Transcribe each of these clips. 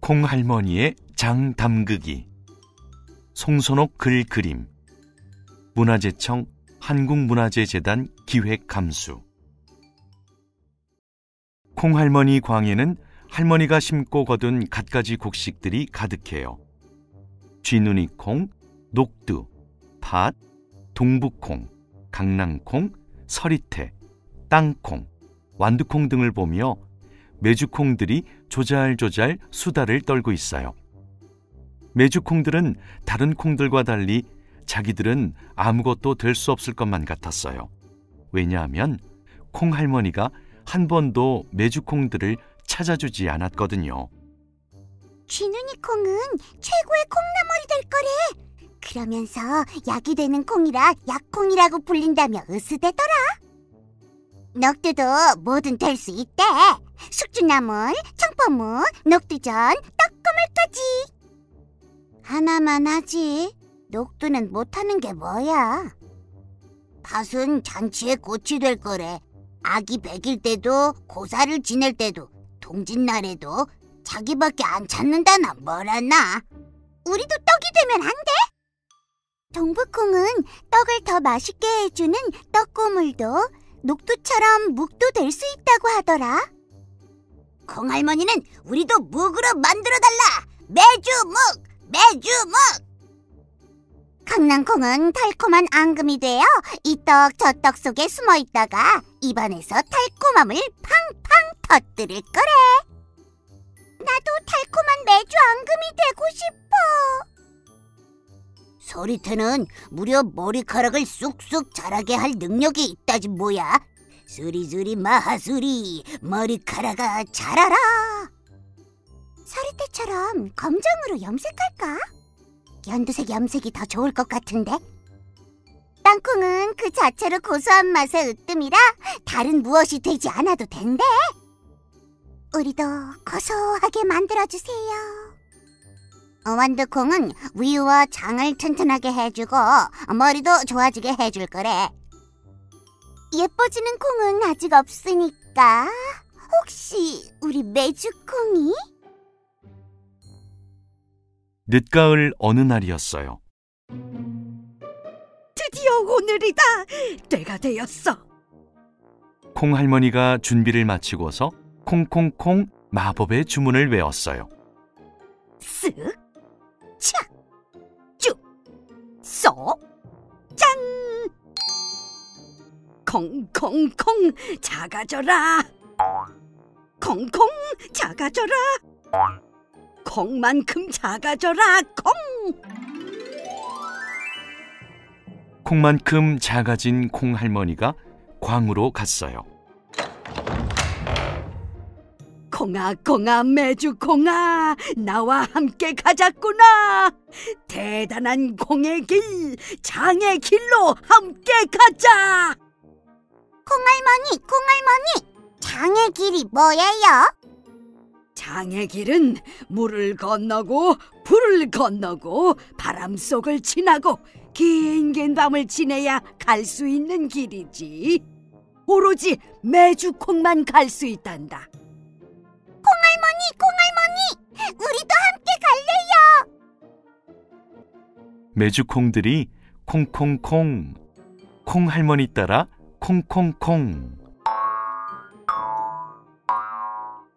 콩할머니의 장 담그기. 송선옥 글 그림. 문화재청 한국문화재재단 기획 감수. 콩할머니 광에는 할머니가 심고 거둔 갖가지 곡식들이 가득해요. 쥐누니콩, 녹두, 팥, 동북콩, 강낭콩, 서리태, 땅콩, 완두콩 등을 보며 메주콩들이 조잘조잘 수다를 떨고 있어요. 메주콩들은 다른 콩들과 달리 자기들은 아무것도 될 수 없을 것만 같았어요. 왜냐하면 콩할머니가 한 번도 메주콩들을 찾아주지 않았거든요. 쥐누니콩은 최고의 콩나물이 될 거래. 그러면서 약이 되는 콩이라 약콩이라고 불린다며 으스대더라. 녹두도 뭐든 될 수 있대. 숙주나물, 청포묵, 녹두전, 떡고물까지. 하나만 하지. 녹두는 못하는 게 뭐야? 팥은 잔치에 꽃이 될 거래. 아기 100일 때도 고사를 지낼 때도 동짓날에도 자기밖에 안 찾는다나 뭐라나. 우리도 떡이 되면 안 돼? 동북콩은 떡을 더 맛있게 해주는 떡고물도 녹두처럼 묵도 될 수 있다고 하더라. 콩할머니는 우리도 묵으로 만들어달라. 매주묵! 매주묵! 강낭콩은 달콤한 앙금이 되어 이 떡 저 떡 속에 숨어있다가 입안에서 달콤함을 팡팡 터뜨릴 거래. 나도 달콤한 매주 앙금이 되고 싶어. 서리태는 무려 머리카락을 쑥쑥 자라게 할 능력이 있다지 뭐야. 수리수리 마하수리 머리카락아 자라라. 서리태처럼 검정으로 염색할까? 연두색 염색이 더 좋을 것 같은데. 땅콩은 그 자체로 고소한 맛의 으뜸이라 다른 무엇이 되지 않아도 된대. 우리도 고소하게 만들어주세요. 완두콩은 위와 장을 튼튼하게 해주고 머리도 좋아지게 해줄 거래. 예뻐지는 콩은 아직 없으니까 혹시 우리 메주콩이? 늦가을 어느 날이었어요. 드디어 오늘이다. 때가 되었어. 콩할머니가 준비를 마치고서 콩콩콩 마법의 주문을 외웠어요. 쓱, 착, 쭉, 쏙, 짠! 콩콩콩 작아져라. 콩콩 작아져라. 콩만큼 작아져라. 콩! 콩만큼 작아진 콩할머니가 광으로 갔어요. 콩아 콩아 메주콩아 나와 함께 가자꾸나. 대단한 콩의 길, 장의 길로 함께 가자. 콩할머니, 장의 길이 뭐예요? 장의 길은 물을 건너고 불을 건너고 바람 속을 지나고 긴 밤을 지내야 갈 수 있는 길이지. 오로지 메주콩만 갈 수 있단다. 콩할머니, 우리도 함께 갈래요. 메주콩들이 콩콩콩, 콩할머니 따라 콩콩콩.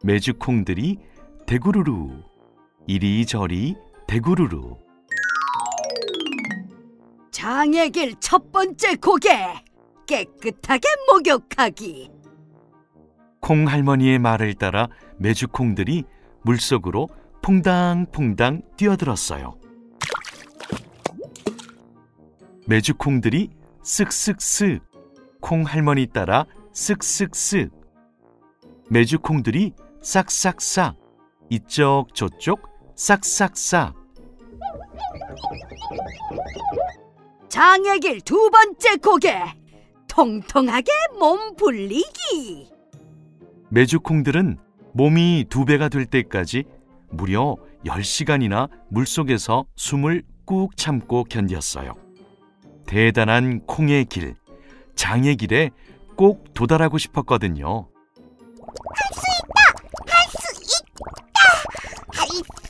메주콩들이 대구루루, 이리저리 대구루루. 장의 길 첫 번째 고개, 깨끗하게 목욕하기. 콩할머니의 말을 따라 메주콩들이 물속으로 퐁당퐁당 뛰어들었어요. 메주콩들이 쓱쓱쓱, 콩할머니 따라 쓱쓱쓱. 메주콩들이 싹싹싹, 이쪽 저쪽 싹싹싹. 장의 길 두 번째 고개, 통통하게 몸 불리기. 메주콩들은 몸이 2배가 될 때까지 무려 10시간이나 물속에서 숨을 꾹 참고 견뎠어요. 대단한 콩의 길, 장의 길에 꼭 도달하고 싶었거든요. 할 수 있다! 할 수 있다! 할 수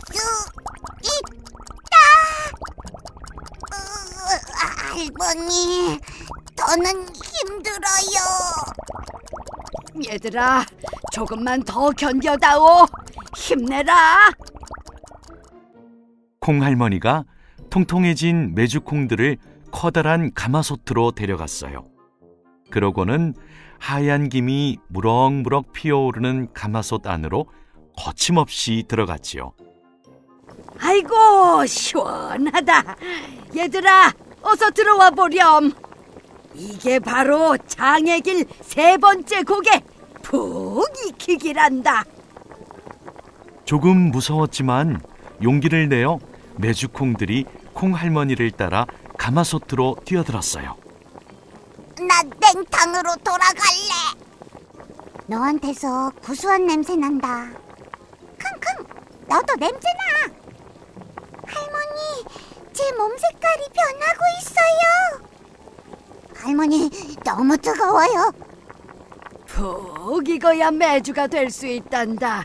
할머니, 더는 힘들어요. 얘들아, 조금만 더 견뎌다오. 힘내라. 콩할머니가 통통해진 메주콩들을 커다란 가마솥으로 데려갔어요. 그러고는 하얀 김이 무럭무럭 피어오르는 가마솥 안으로 거침없이 들어갔지요. 아이고, 시원하다. 얘들아, 어서 들어와 보렴. 이게 바로 장애길 3번째 고개, 푹 익히기란다. 조금 무서웠지만 용기를 내어 메주콩들이 콩할머니를 따라 가마솥으로 뛰어들었어요. 나 냉탕으로 돌아갈래. 너한테서 구수한 냄새 난다. 킁킁, 너도 냄새 나. 할머니, 제 몸 색깔이 변하고 있어요. 할머니, 너무 뜨거워요. 푹 익어야 메주가 될 수 있단다.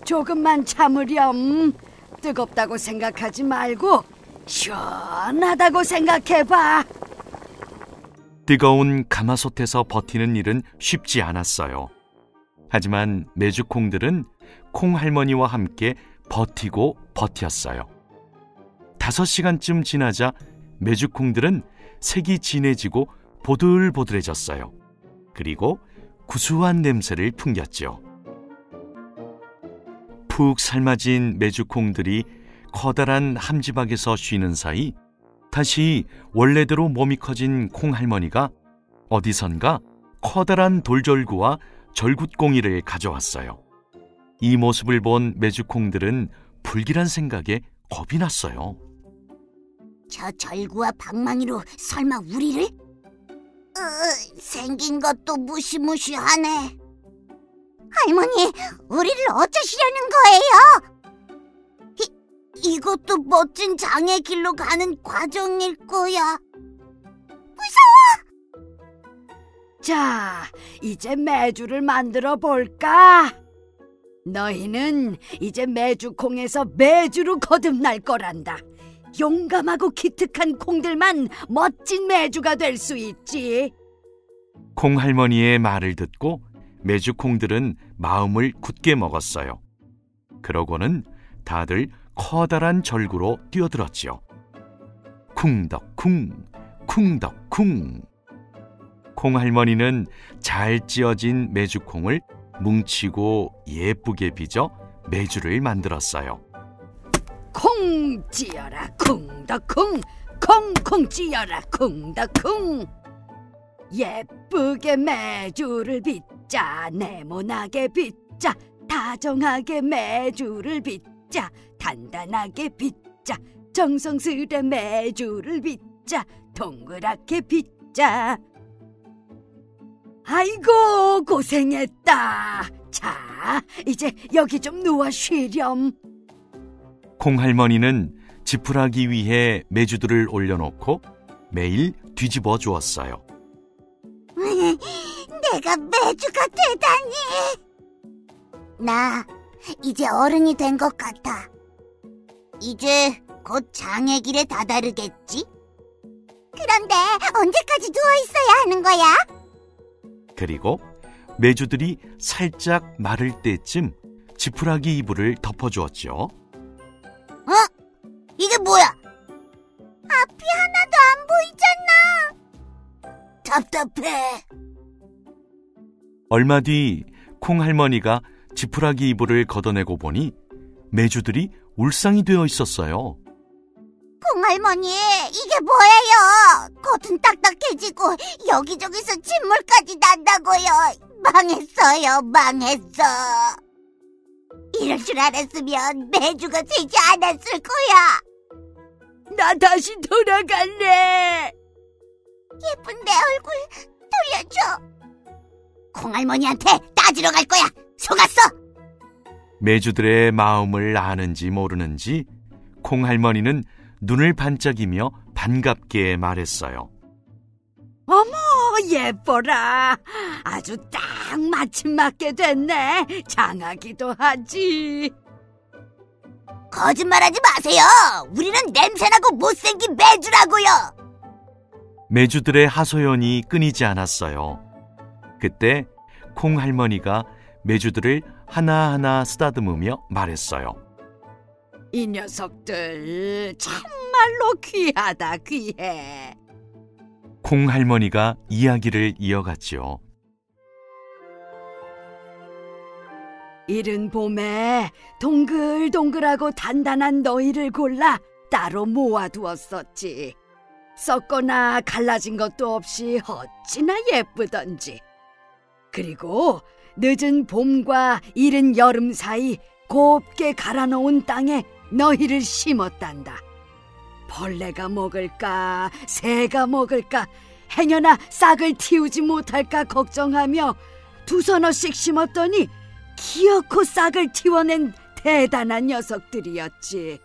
조금만 참으렴. 뜨겁다고 생각하지 말고 시원하다고 생각해봐. 뜨거운 가마솥에서 버티는 일은 쉽지 않았어요. 하지만 메주콩들은 콩할머니와 함께 버티고 버텼어요. 5시간쯤 지나자 메주콩들은 색이 진해지고 보들보들해졌어요. 그리고 구수한 냄새를 풍겼죠. 푹 삶아진 메주콩들이 커다란 함지박에서 쉬는 사이 다시 원래대로 몸이 커진 콩할머니가 어디선가 커다란 돌절구와 절굿공이를 가져왔어요. 이 모습을 본 메주콩들은 불길한 생각에 겁이 났어요. 저 절구와 방망이로 설마 우리를? 생긴 것도 무시무시하네. 할머니, 우리를 어쩌시려는 거예요? 이것도 멋진 장의 길로 가는 과정일 거야. 무서워! 자, 이제 메주를 만들어 볼까? 너희는 이제 메주콩에서 메주로 거듭날 거란다. 용감하고 기특한 콩들만 멋진 메주가 될 수 있지. 콩할머니의 말을 듣고 메주콩들은 마음을 굳게 먹었어요. 그러고는 다들 커다란 절구로 뛰어들었지요. 쿵덕쿵, 쿵덕쿵. 콩할머니는 잘 찧어진 메주콩을 뭉치고 예쁘게 빚어 메주를 만들었어요. 콩 찌어라 쿵덕쿵, 콩콩 찌어라 쿵덕쿵. 예쁘게 메주를 빚자, 네모나게 빚자, 다정하게 메주를 빚자, 단단하게 빚자, 정성스레 메주를 빚자, 동그랗게 빚자. 아이고, 고생했다. 자, 이제 여기 좀 누워 쉬렴. 콩할머니는 지푸라기 위에 메주들을 올려놓고 매일 뒤집어 주었어요. 내가 메주가 되다니. 나 이제 어른이 된 것 같아. 이제 곧 장의 길에 다다르겠지? 그런데 언제까지 누워 있어야 하는 거야? 그리고 메주들이 살짝 마를 때쯤 지푸라기 이불을 덮어주었죠. 이게 뭐야? 앞이 하나도 안 보이잖아. 답답해. 얼마 뒤 콩할머니가 지푸라기 이불을 걷어내고 보니 메주들이 울상이 되어 있었어요. 콩할머니, 이게 뭐예요? 겉은 딱딱해지고 여기저기서 진물까지 난다고요. 망했어요, 망했어. 이럴 줄 알았으면 메주가 되지 않았을 거야. 나 다시 돌아갈래. 예쁜 내 얼굴 돌려줘. 콩할머니한테 따지러 갈 거야. 속았어. 메주들의 마음을 아는지 모르는지 콩할머니는 눈을 반짝이며 반갑게 말했어요. 어머, 예뻐라. 아주 딱 마침 맞게 됐네. 장하기도 하지. 거짓말하지 마세요. 우리는 냄새나고 못생긴 메주라고요. 메주들의 하소연이 끊이지 않았어요. 그때 콩 할머니가 메주들을 하나하나 쓰다듬으며 말했어요. 이 녀석들 참말로 귀하다, 귀해. 콩 할머니가 이야기를 이어갔지요. 이른 봄에 동글동글하고 단단한 너희를 골라 따로 모아두었었지. 썩거나 갈라진 것도 없이 어찌나 예쁘던지. 그리고 늦은 봄과 이른 여름 사이 곱게 갈아놓은 땅에 너희를 심었단다. 벌레가 먹을까 새가 먹을까 행여나 싹을 틔우지 못할까 걱정하며 두서너씩 심었더니 기어코 싹을 틔워낸 대단한 녀석들이었지.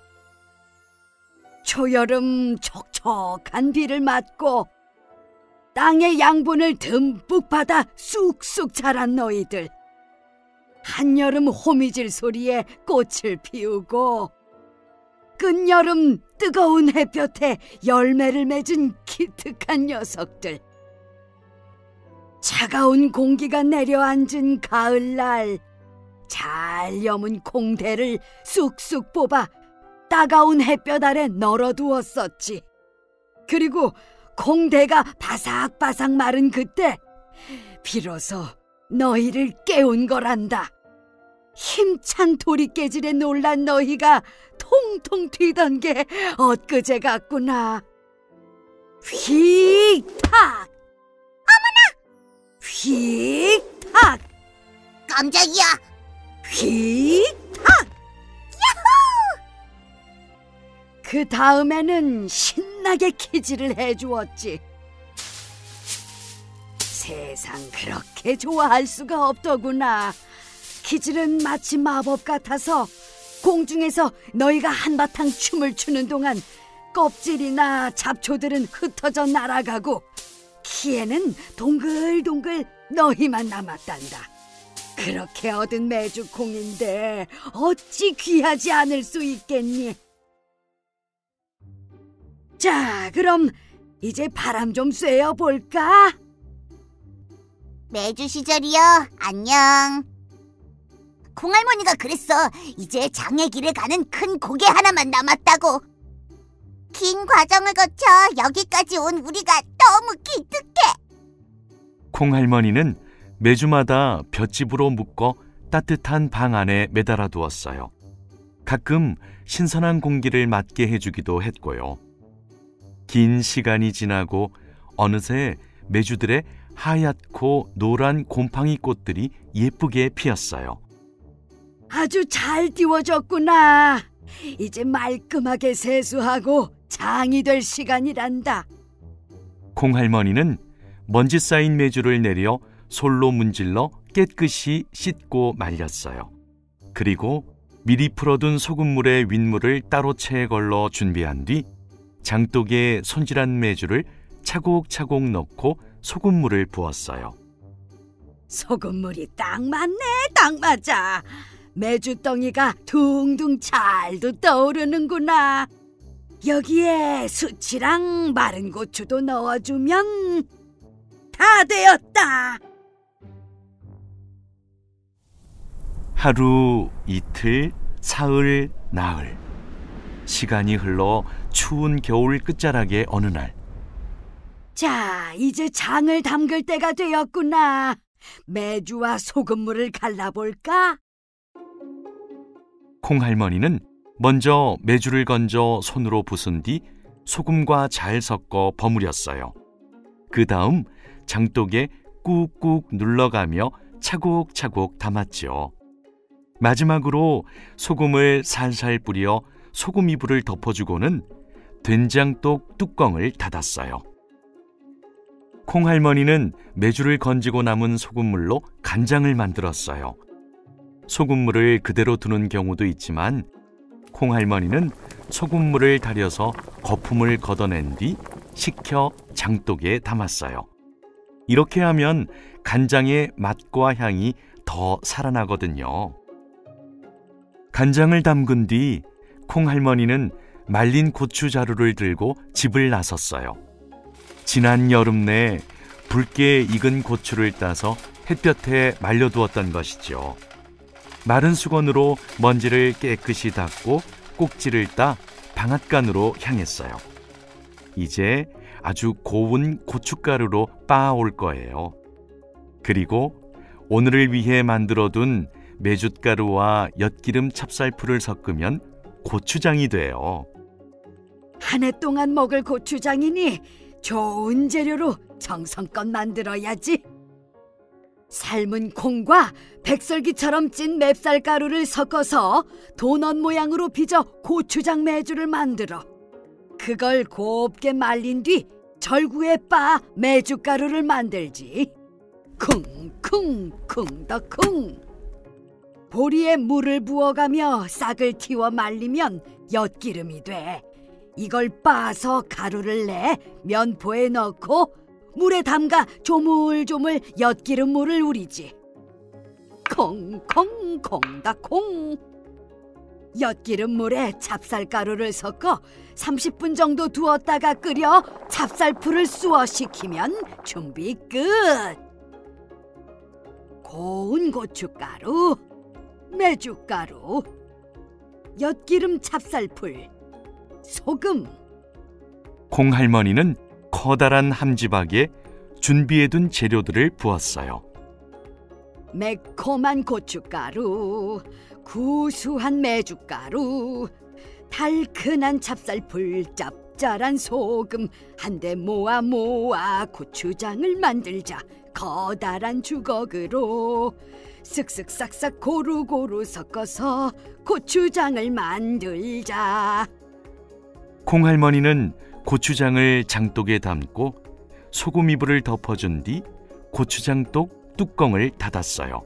초여름 촉촉한 비를 맞고 땅의 양분을 듬뿍 받아 쑥쑥 자란 너희들. 한여름 호미질 소리에 꽃을 피우고 끝여름 뜨거운 햇볕에 열매를 맺은 기특한 녀석들. 차가운 공기가 내려앉은 가을날 잘 여문 콩대를 쑥쑥 뽑아 따가운 햇볕 아래 널어두었었지. 그리고 콩대가 바삭바삭 마른 그때 비로소 너희를 깨운 거란다. 힘찬 도리깨질에 놀란 너희가 통통 튀던 게 엊그제 같구나. 휙탁! 어머나! 휙탁! 깜짝이야. 휙탁! 야호! 그 다음에는 신나게 키질을 해주었지. 세상 그렇게 좋아할 수가 없더구나. 키질은 마치 마법 같아서 공중에서 너희가 한바탕 춤을 추는 동안 껍질이나 잡초들은 흩어져 날아가고 키에는 동글동글 너희만 남았단다. 그렇게 얻은 메주콩인데 어찌 귀하지 않을 수 있겠니? 자, 그럼 이제 바람 좀 쐬어볼까? 메주 시절이요. 안녕. 콩할머니가 그랬어. 이제 장의 길을 가는 큰 고개 하나만 남았다고. 긴 과정을 거쳐 여기까지 온 우리가 너무 기특해. 콩 할머니는 매주마다 볏짚으로 묶어 따뜻한 방 안에 매달아 두었어요. 가끔 신선한 공기를 맡게 해주기도 했고요. 긴 시간이 지나고 어느새 메주들의 하얗고 노란 곰팡이 꽃들이 예쁘게 피었어요. 아주 잘 띄워졌구나. 이제 말끔하게 세수하고 장이 될 시간이란다. 콩할머니는 먼지 쌓인 메주를 내려 솔로 문질러 깨끗이 씻고 말렸어요. 그리고 미리 풀어둔 소금물에 윗물을 따로 채 걸러 준비한 뒤 장독에 손질한 메주를 차곡차곡 넣고 소금물을 부었어요. 소금물이 딱 맞네, 딱 맞아. 메주덩이가 둥둥 잘도 떠오르는구나. 여기에 수치랑 마른 고추도 넣어주면 다 되었다. 하루, 이틀, 사흘, 나흘. 시간이 흘러 추운 겨울 끝자락의 어느 날, 자, 이제 장을 담글 때가 되었구나. 메주와 소금물을 갈라볼까? 콩할머니는 먼저 메주를 건져 손으로 부순 뒤 소금과 잘 섞어 버무렸어요. 그 다음 장독에 꾹꾹 눌러가며 차곡차곡 담았죠. 마지막으로 소금을 살살 뿌려 소금 이불을 덮어주고는 된장독 뚜껑을 닫았어요. 콩할머니는 메주를 건지고 남은 소금물로 간장을 만들었어요. 소금물을 그대로 두는 경우도 있지만 콩할머니는 소금물을 달여서 거품을 걷어낸 뒤 식혀 장독에 담았어요. 이렇게 하면 간장의 맛과 향이 더 살아나거든요. 간장을 담근 뒤 콩할머니는 말린 고추 자루를 들고 집을 나섰어요. 지난 여름 내 붉게 익은 고추를 따서 햇볕에 말려두었던 것이죠. 마른 수건으로 먼지를 깨끗이 닦고 꼭지를 따 방앗간으로 향했어요. 이제 아주 고운 고춧가루로 빻아올 거예요. 그리고 오늘을 위해 만들어둔 메윷가루와 엿기름 찹쌀풀을 섞으면 고추장이 돼요. 한 해 동안 먹을 고추장이니 좋은 재료로 정성껏 만들어야지. 삶은 콩과 백설기처럼 찐 맵쌀가루를 섞어서 도넛 모양으로 빚어 고추장 메주를 만들어 그걸 곱게 말린 뒤 절구에 빻아 메윷가루를 만들지. 쿵쿵쿵 더 쿵. 보리에 물을 부어가며 싹을 틔워 말리면 엿기름이 돼. 이걸 빻아서 가루를 내 면포에 넣고 물에 담가 조물조물 엿기름 물을 우리지. 콩콩콩 더 콩. 엿기름 물에 찹쌀가루를 섞어 30분 정도 두었다가 끓여 찹쌀풀을 쑤어 식히면 준비 끝. 고운 고춧가루, 메윷가루, 엿기름 찹쌀풀, 소금. 콩할머니는 커다란 함지박에 준비해둔 재료들을 부었어요. 매콤한 고춧가루, 구수한 메윷가루, 달큰한 찹쌀풀, 짭짤한 소금 한데 모아 고추장을 만들자. 커다란 주걱으로 쓱쓱 싹싹 고루고루 섞어서 고추장을 만들자. 콩할머니는 고추장을 장독에 담고 소금 이불을 덮어준 뒤 고추장독 뚜껑을 닫았어요.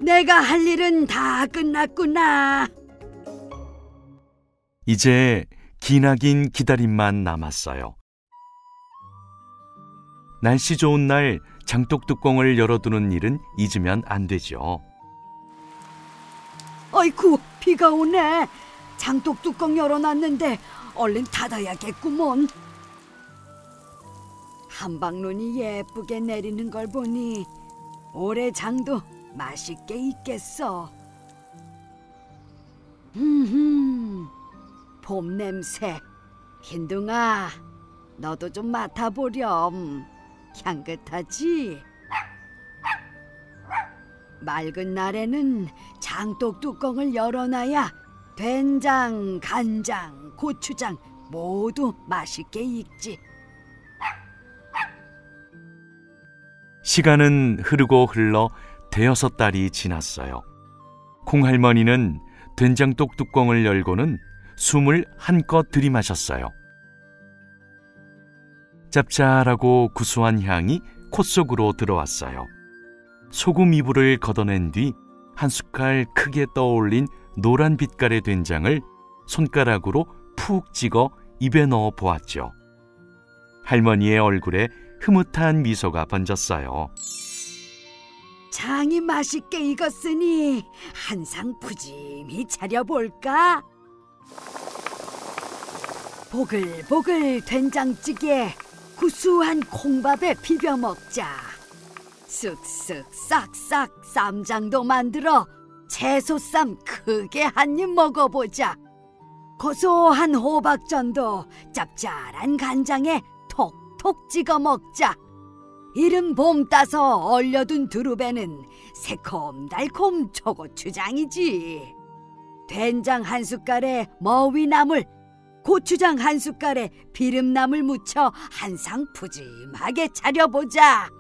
내가 할 일은 다 끝났구나. 이제 기나긴 기다림만 남았어요. 날씨 좋은 날 장독 뚜껑을 열어두는 일은 잊으면 안 되죠. 아이쿠, 비가 오네. 장독 뚜껑 열어놨는데 얼른 닫아야겠구먼. 한방눈이 예쁘게 내리는 걸 보니 올해 장도 맛있게 익겠어. 봄 냄새. 흰둥아, 너도 좀 맡아보렴. 향긋하지? 맑은 날에는 장독 뚜껑을 열어놔야 된장, 간장, 고추장 모두 맛있게 익지. 시간은 흐르고 흘러 대여섯 달이 지났어요. 콩할머니는 된장독 뚜껑을 열고는 숨을 한껏 들이마셨어요. 짭짤하고 구수한 향이 콧속으로 들어왔어요. 소금 이불을 걷어낸 뒤 한 숟갈 크게 떠올린 노란 빛깔의 된장을 손가락으로 푹 찍어 입에 넣어 보았죠. 할머니의 얼굴에 흐뭇한 미소가 번졌어요. 장이 맛있게 익었으니 한상 푸짐히 차려볼까? 보글보글 된장찌개 구수한 콩밥에 비벼 먹자. 쓱쓱 싹싹 쌈장도 만들어 채소쌈 크게 한 입 먹어보자. 고소한 호박전도 짭짤한 간장에 톡톡 찍어 먹자. 이른 봄 따서 얼려둔 두릅에는 새콤달콤 초고추장이지. 된장 한 숟갈에 머위나물, 고추장 한 숟갈에 비름나물 묻혀 한상 푸짐하게 차려보자.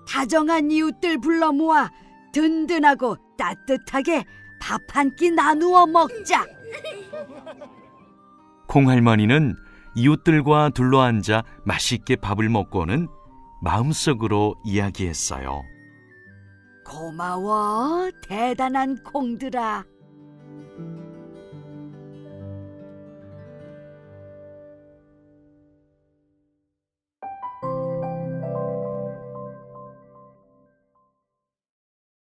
다정한 이웃들 불러 모아 든든하고 따뜻하게 밥 한 끼 나누어 먹자. 콩할머니는 이웃들과 둘러앉아 맛있게 밥을 먹고는 마음속으로 이야기했어요. 고마워, 대단한 콩들아.